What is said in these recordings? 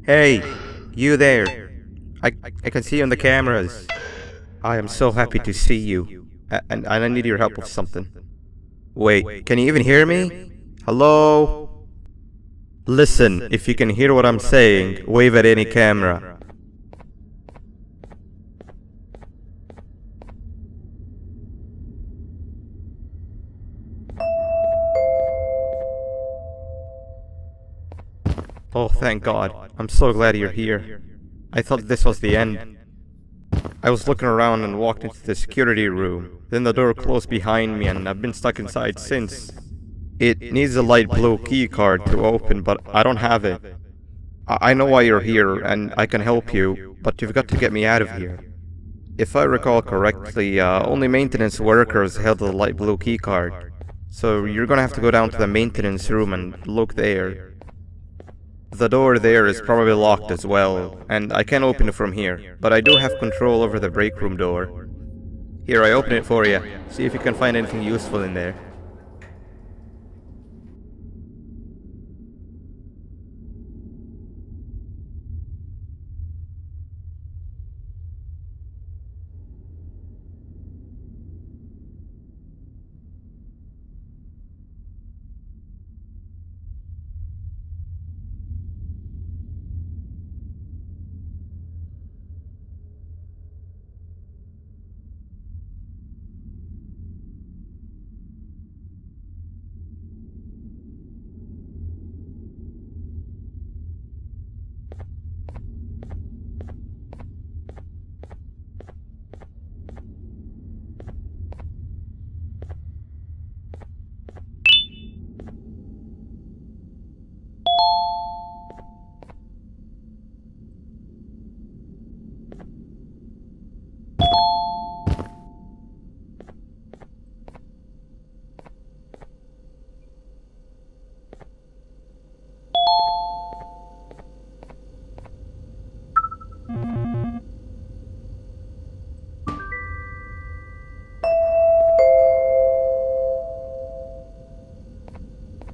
Hey, you there. I can see you on the cameras. I am so happy to see you. And I need your help with something. Wait, can you even hear me? Hello? Listen, if you can hear what I'm saying, wave at any camera. Oh, thank God. I'm so glad you're here. I thought this was the end. I was looking around and walked into the security room. Then the door closed behind me and I've been stuck inside since. It needs a light blue key card to open, but I don't have it. I know why you're here and I can help you, but you've got to get me out of here. If I recall correctly, only maintenance workers held the light blue key card. So you're gonna have to go down to the maintenance room and look there. The door there is probably locked as well, and I can't open it from here, but I do have control over the break room door. Here, I open it for you. See if you can find anything useful in there.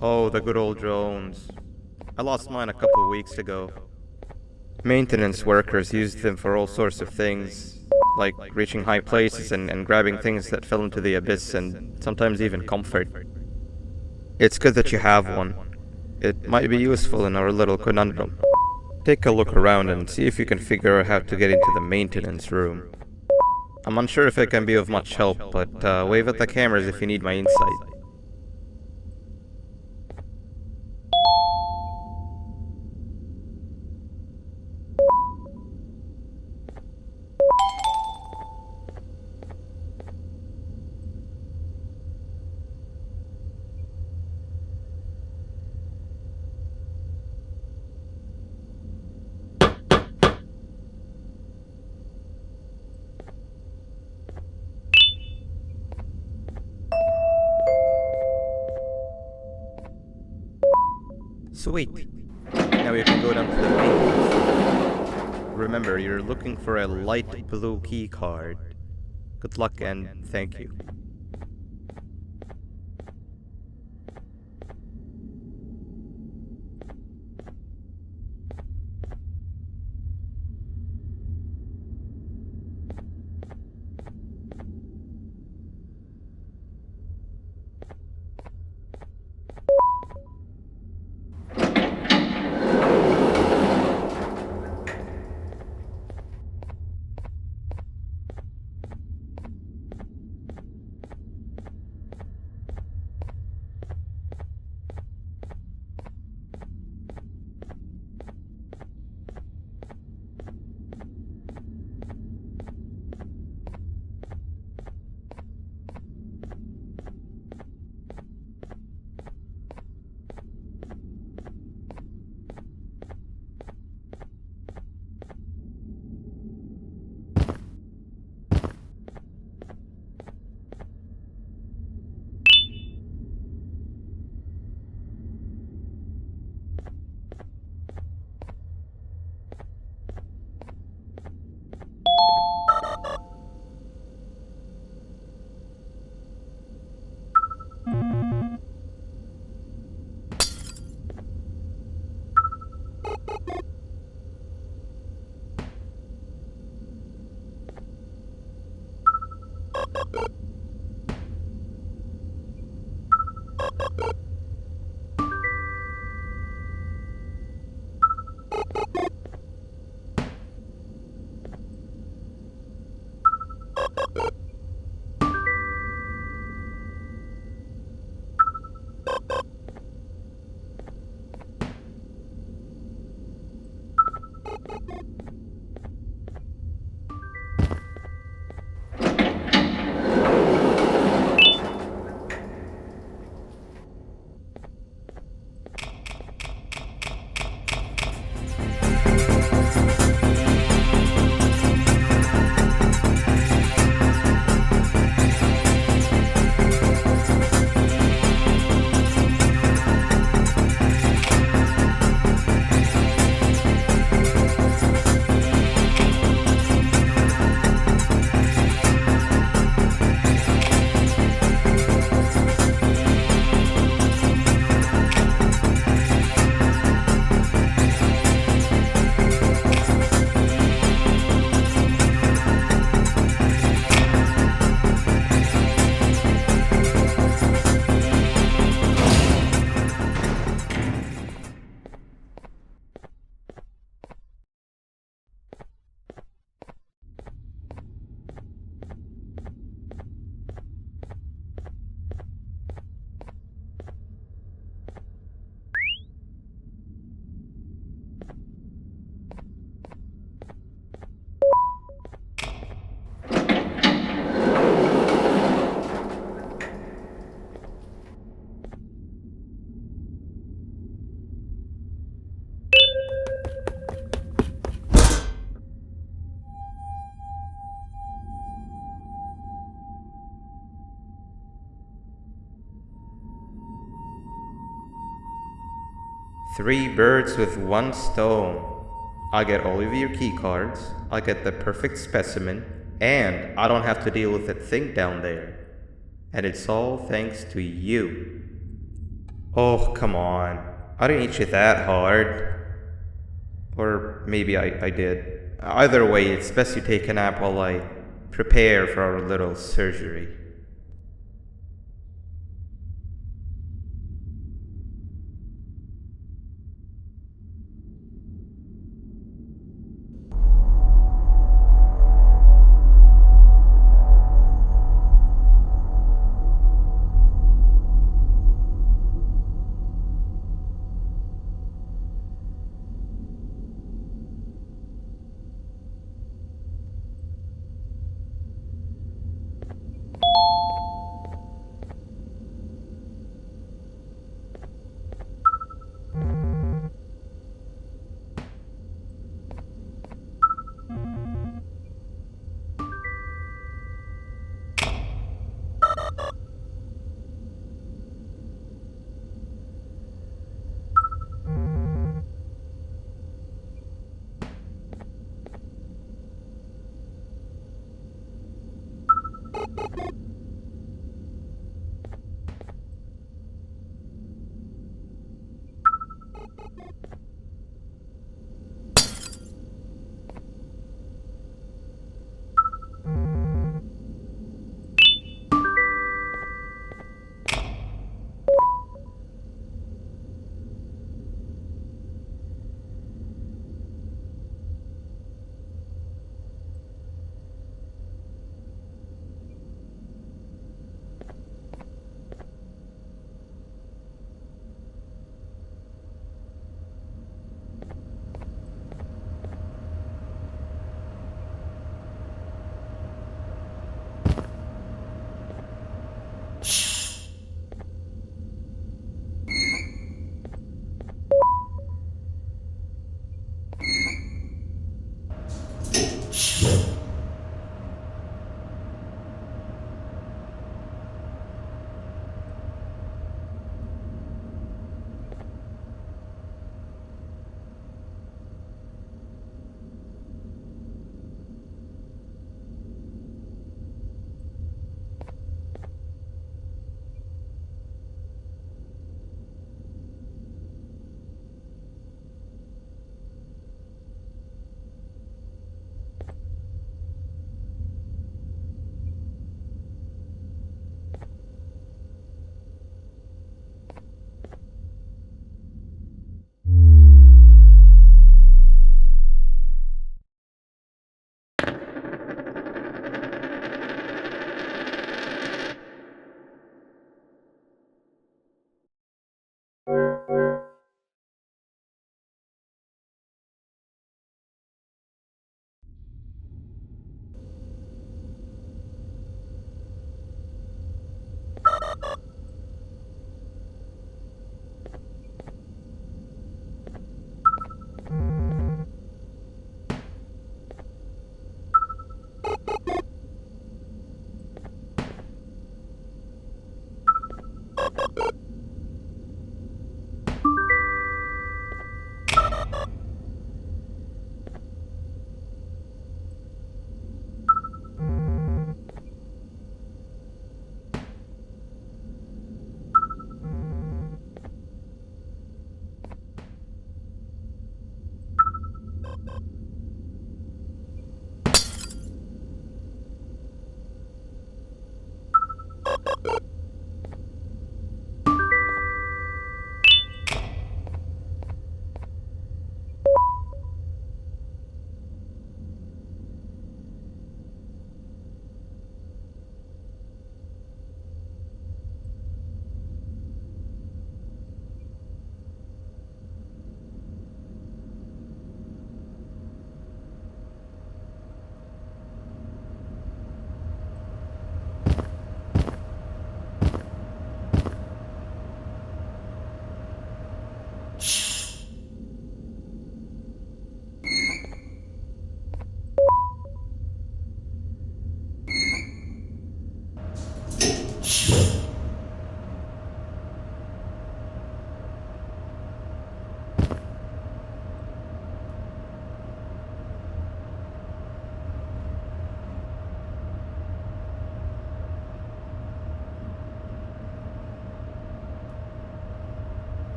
Oh, the good old drones. I lost mine a couple of weeks ago. Maintenance workers used them for all sorts of things, like reaching high places and grabbing things that fell into the abyss and sometimes even comfort. It's good that you have one. It might be useful in our little conundrum. Take a look around and see if you can figure out how to get into the maintenance room. I'm unsure if it can be of much help, but wave at the cameras if you need my insight. Sweet. Now you can go down to the maintenance. Remember, you're looking for a light blue key card. Good luck and thank you. Three birds with one stone. I get all of your key cards, I get the perfect specimen, and I don't have to deal with that thing down there. And it's all thanks to you. Oh, come on. I didn't hit you that hard. Or maybe I did. Either way, it's best you take a nap while I prepare for our little surgery.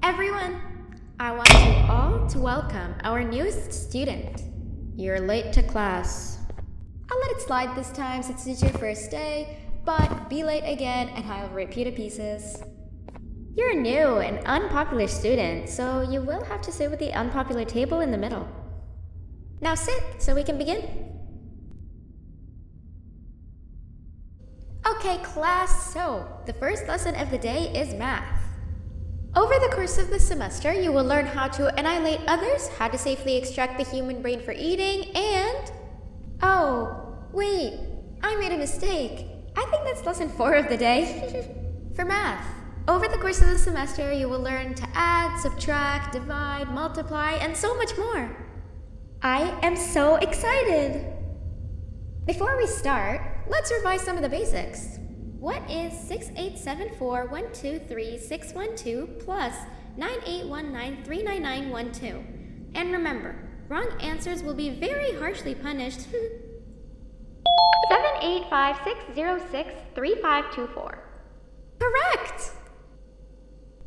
Everyone, I want you all to welcome our newest student. You're late to class. I'll let it slide this time since it's your first day, but be late again and I'll rip you to pieces. You're a new and unpopular student, so you will have to sit with the unpopular table in the middle. Now sit so we can begin. Okay, class, so the first lesson of the day is math. Over the course of the semester, you will learn how to annihilate others, how to safely extract the human brain for eating, and... Oh, wait, I made a mistake. I think that's lesson 4 of the day. For math, over the course of the semester, you will learn to add, subtract, divide, multiply, and so much more. I am so excited! Before we start, let's revise some of the basics. What is 6874123612 plus 9819399912? And remember, wrong answers will be very harshly punished. 785-606-3524. Correct!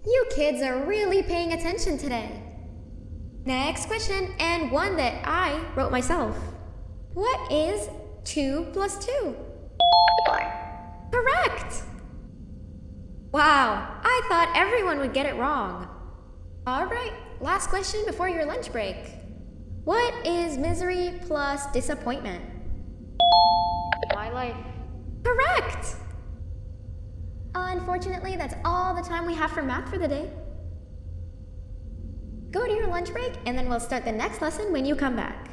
You kids are really paying attention today. Next question, and one that I wrote myself. What is 2 plus 2? Correct! Wow, I thought everyone would get it wrong. Alright, last question before your lunch break. What is misery plus disappointment? My life. Correct! Unfortunately, that's all the time we have for math for the day. Go to your lunch break, and then we'll start the next lesson when you come back.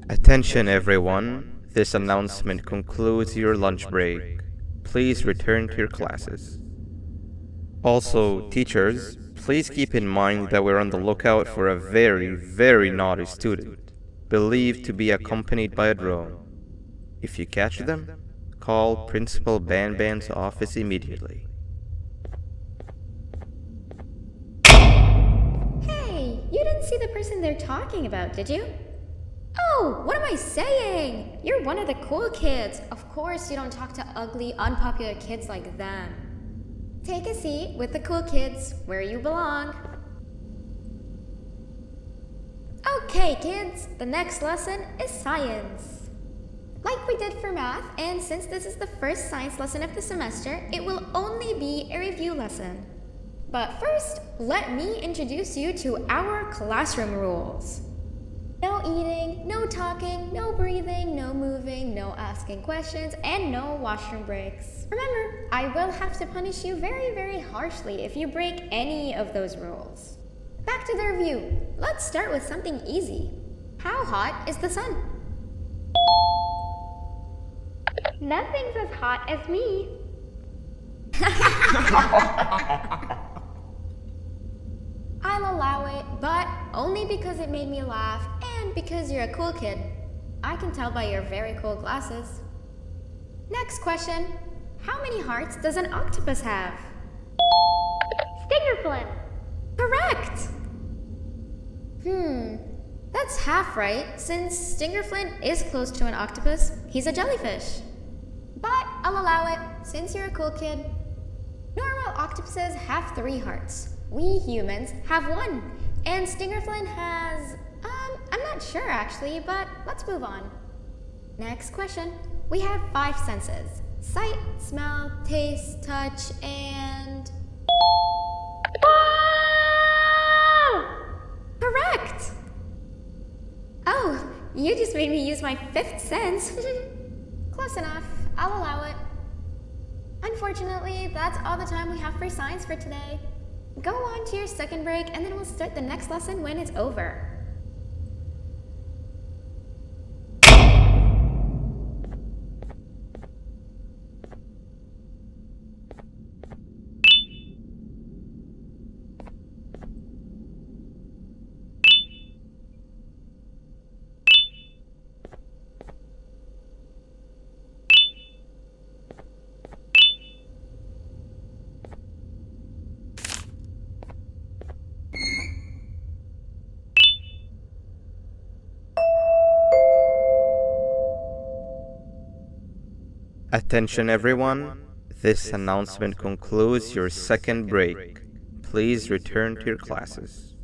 Attention everyone, this announcement concludes your lunch break. Please return to your classes. Also, teachers, please keep in mind that we're on the lookout for a very naughty student, believed to be accompanied by a drone. If you catch them, call Principal Banban's office immediately. Hey, you didn't see the person they're talking about, did you? Oh, what am I saying? You're one of the cool kids. Of course you don't talk to ugly, unpopular kids like them. Take a seat with the cool kids where you belong. Okay, kids, the next lesson is science. Like we did for math, and since this is the first science lesson of the semester, it will only be a review lesson. But first, let me introduce you to our classroom rules. No eating, no talking, no breathing, no moving, no asking questions, and no washroom breaks. Remember, I will have to punish you very, very harshly if you break any of those rules. Back to the review. Let's start with something easy. How hot is the sun? Nothing's as hot as me. I'll allow it, but only because it made me laugh and because you're a cool kid. I can tell by your very cool glasses. Next question. How many hearts does an octopus have? Stingerflint. Correct! That's half right, since Stingerflint is close to an octopus. He's a jellyfish. But I'll allow it, since you're a cool kid. Normal octopuses have 3 hearts. We humans have 1. And Stingerflint has... I'm not sure actually, but let's move on. Next question. We have 5 senses. Sight, smell, taste, touch, and... Correct! Oh, you just made me use my 5th sense. Close enough. I'll allow it. Unfortunately, that's all the time we have for science for today. Go on to your second break and then we'll start the next lesson when it's over. Attention everyone, this announcement concludes your second break. Please return to your classes.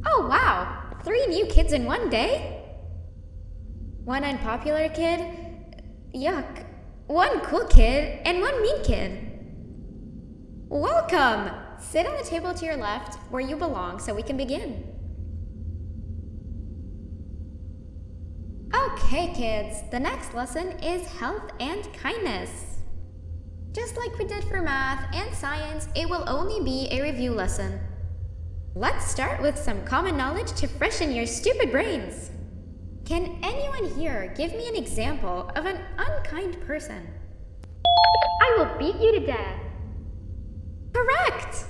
Oh wow! 3 new kids in one day? 1 unpopular kid? Yuck. 1 cool kid and 1 mean kid. Welcome! Sit on the table to your left where you belong so we can begin. Okay, kids, the next lesson is health and kindness. Just like we did for math and science, it will only be a review lesson. Let's start with some common knowledge to freshen your stupid brains. Can anyone here give me an example of an unkind person? I will beat you to death. Correct!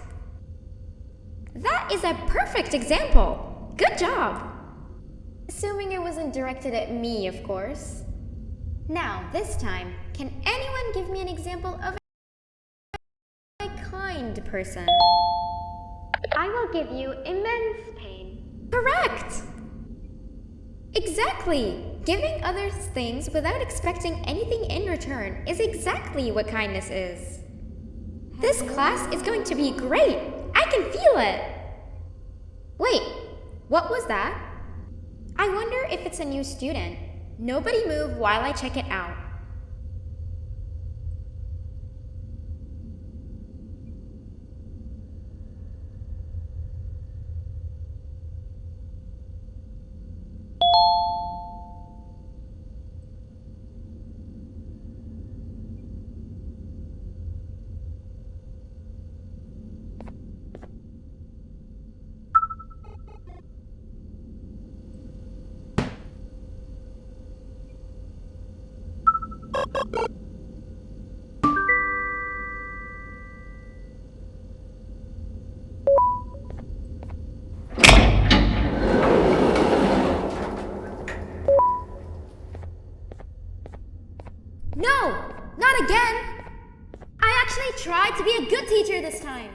That is a perfect example. Good job. Assuming it wasn't directed at me, of course. Now, this time, can anyone give me an example of a kind person? I will give you immense pain. Correct! Exactly! Giving others things without expecting anything in return is exactly what kindness is. This class is going to be great! I can feel it! Wait, what was that? I wonder if it's a new student. Nobody move while I check it out. No! Not again! I actually tried to be a good teacher this time.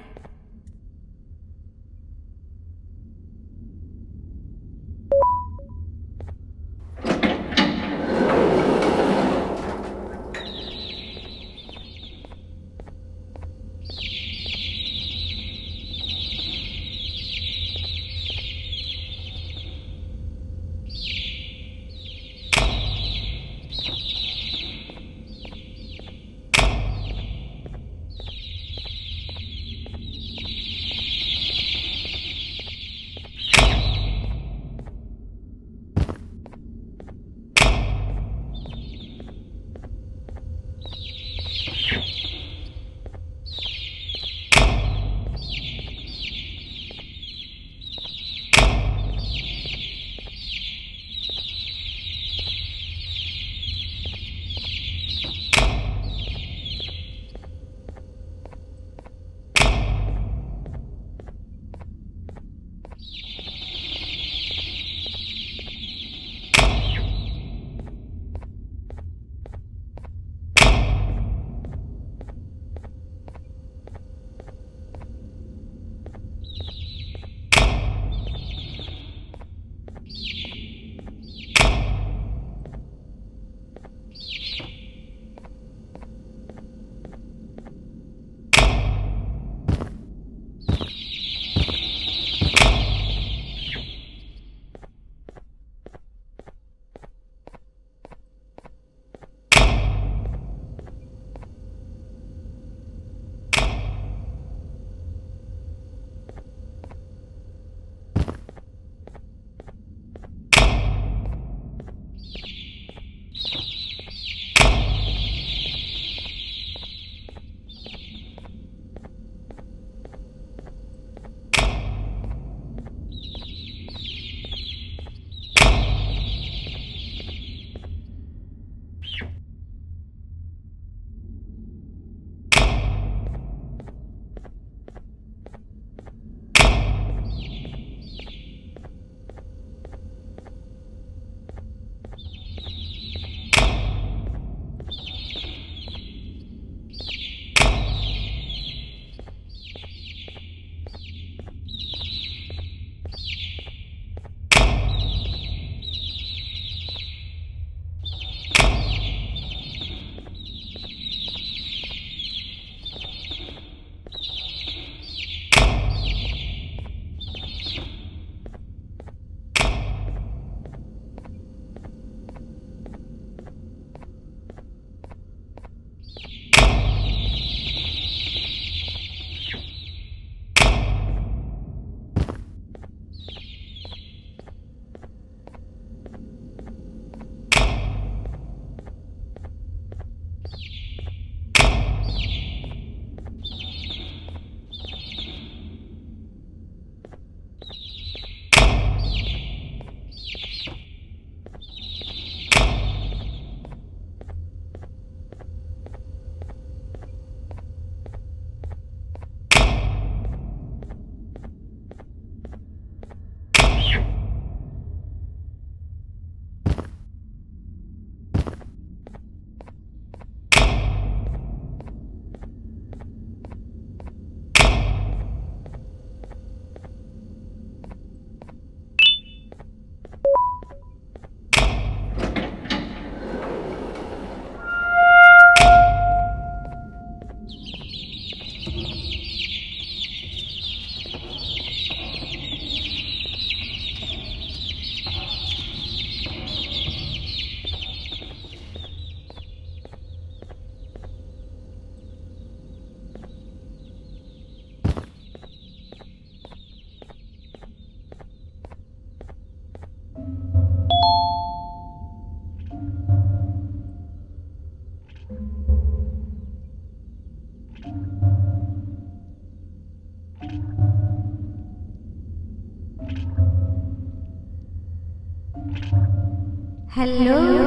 Hello?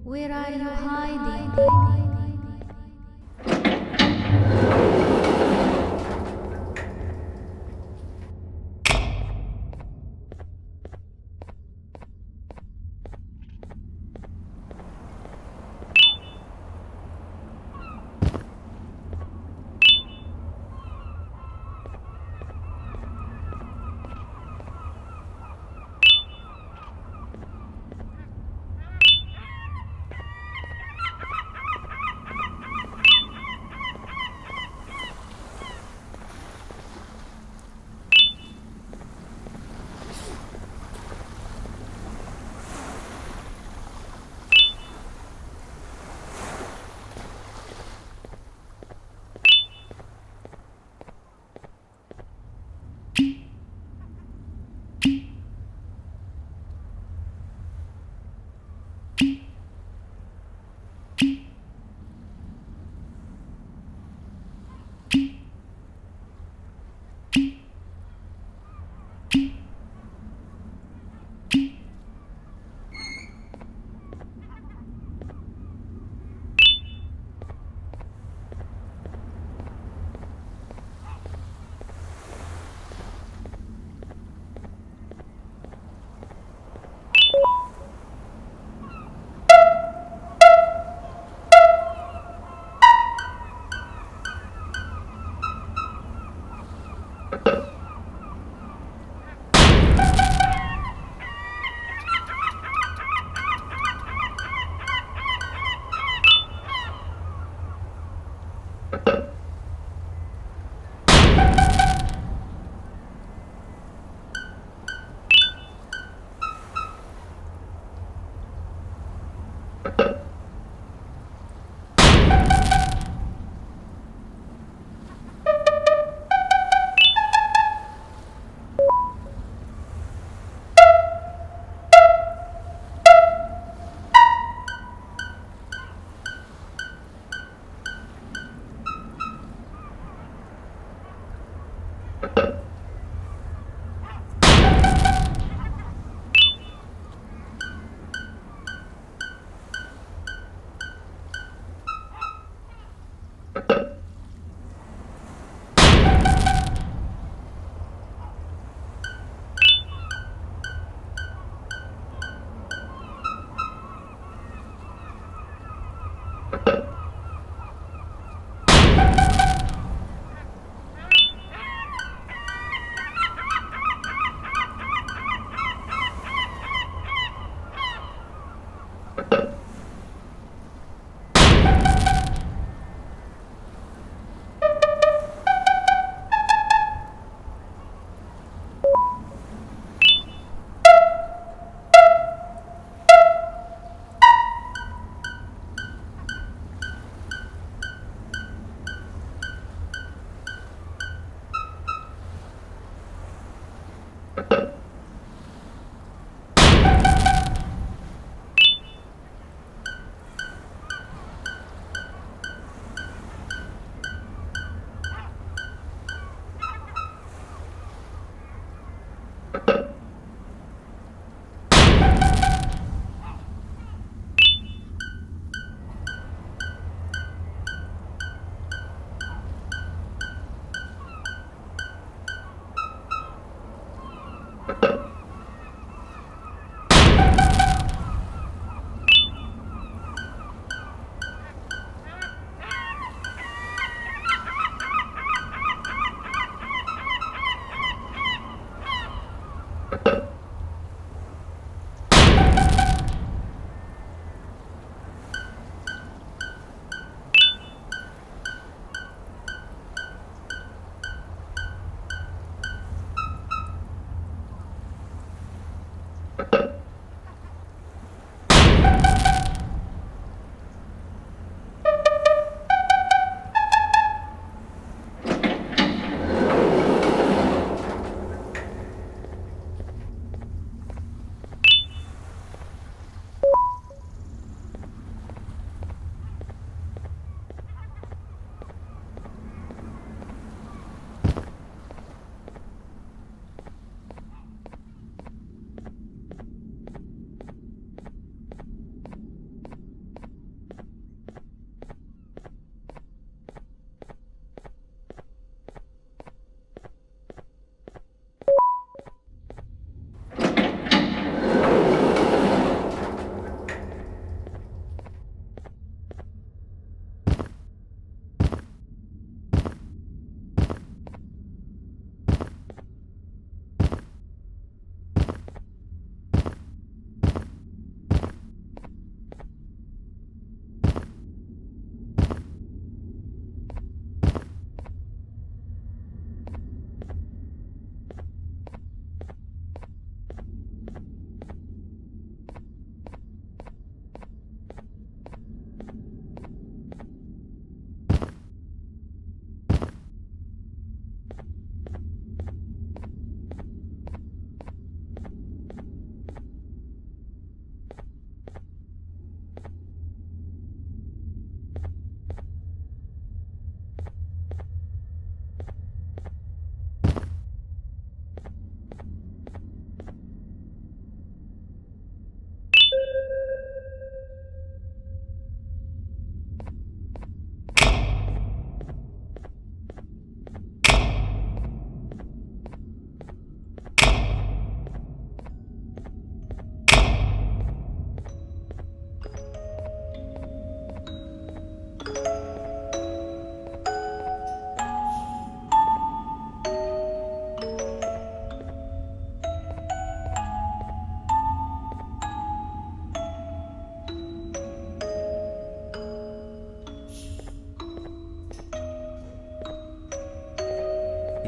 Where are you hiding?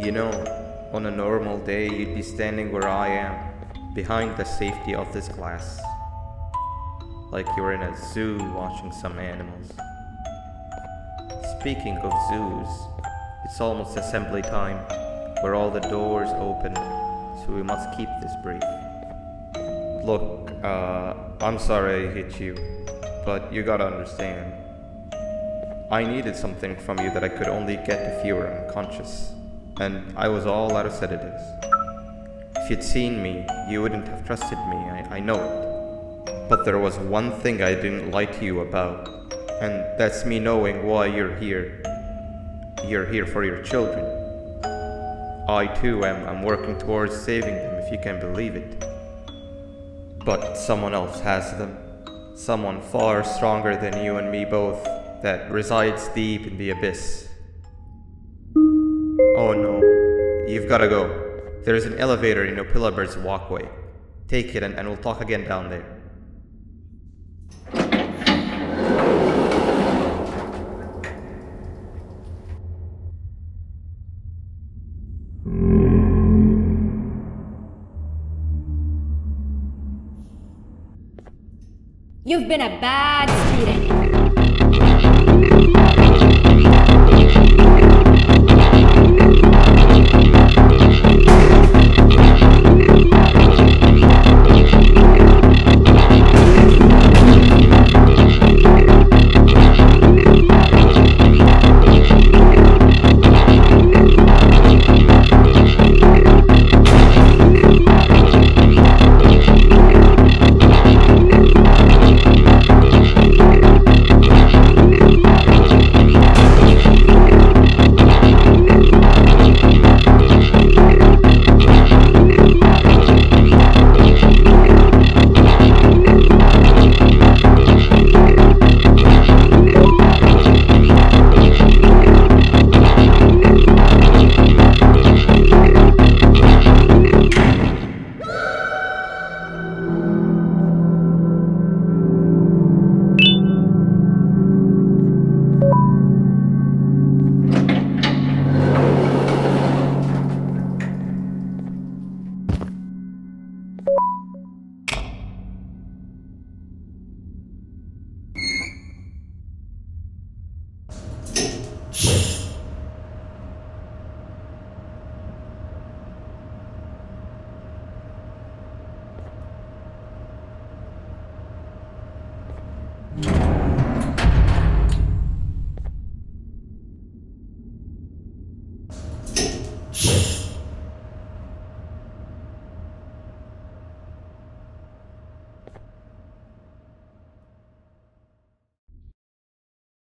You know, on a normal day, you'd be standing where I am, behind the safety of this glass. Like you're in a zoo watching some animals. Speaking of zoos, it's almost assembly time, where all the doors open, so we must keep this brief. Look, I'm sorry I hit you, but you gotta understand. I needed something from you that I could only get if you were unconscious, and I was all out of sedatives. If you'd seen me, you wouldn't have trusted me, I know it. But there was one thing I didn't lie to you about, and that's me knowing why you're here. You're here for your children. I too am working towards saving them, if you can believe it. But someone else has them. Someone far stronger than you and me both, that resides deep in the abyss. Oh no, you've gotta go. There's an elevator in Opillabird's walkway. Take it and we'll talk again down there. You've been a bad student.